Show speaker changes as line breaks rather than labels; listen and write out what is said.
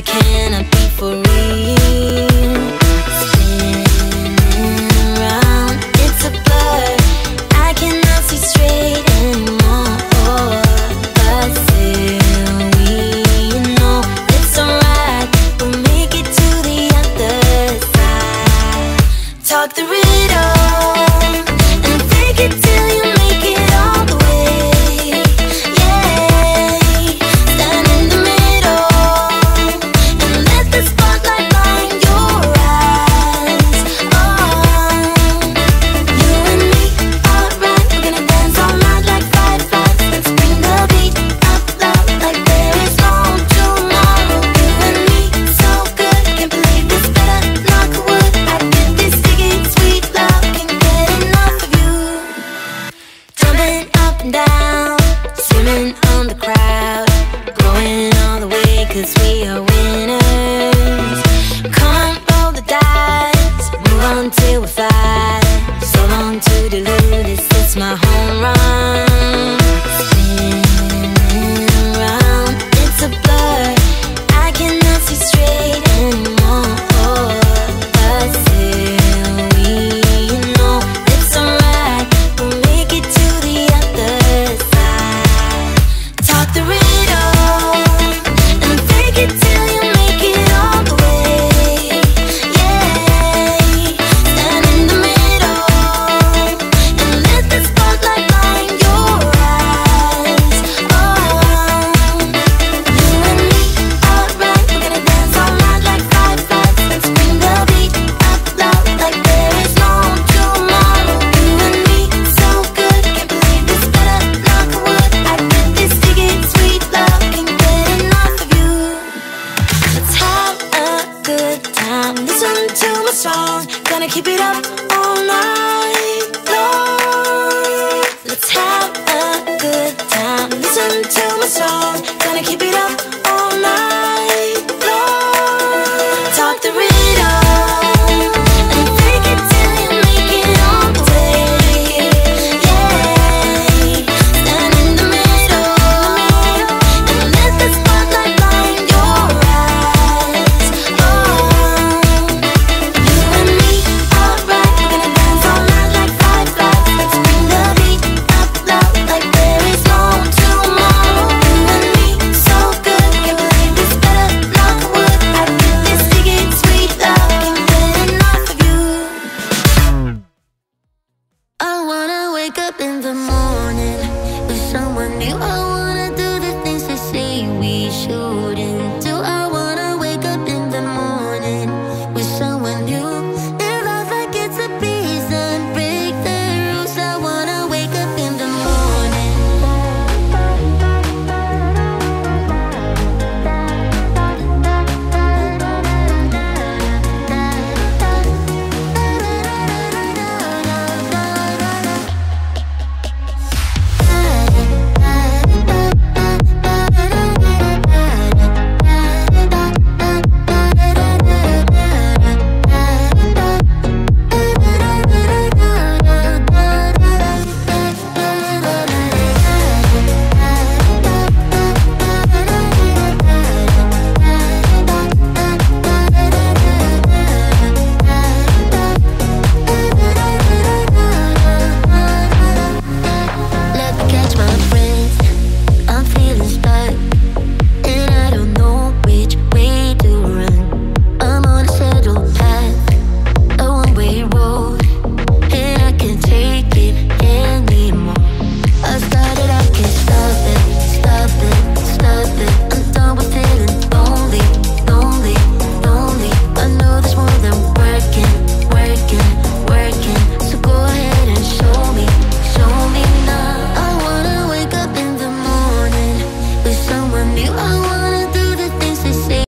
it cannot be for real. Spinning around, it's a blur. I cannot see straight anymore. But still we know it's alright. We'll make it to the other side. Talk the riddle and fake it till you make it all the way. Yeah, stand in the middle and let the spotlight blind your eyes. Oh, you and me, alright. We're gonna dance all night like fireflies. Let's bring the beat up loud like there is no tomorrow. You and me, so good. Can't believe this, better knock wood. I did this ticket, sweet love, can't get enough of you. Jumping up and down, swimming on the crowd, going all the way 'cause we are winners. Come on, roll the dice, move on till we fly. So long to delude, it's my home run. Spinning around, it's a blur. I cannot see straight anymore. But still we know it's alright. We'll make it to the other side. Talk the riddle and fake it till you make it all the way. Yeah, stand in the middle and let the spotlight blind your eyes. Oh, you and me, alright. We're gonna dance all night like fireflies. Let's bring the beat up loud like there is no tomorrow. You and me, so good. Can't believe this, better knock wood. I did this ticket, sweet love, can't get enough of you. Let's have a good time. Listen to my song. Gonna keep it up all night long. Let's have a good time. Listen to my song. Gonna keep it up all night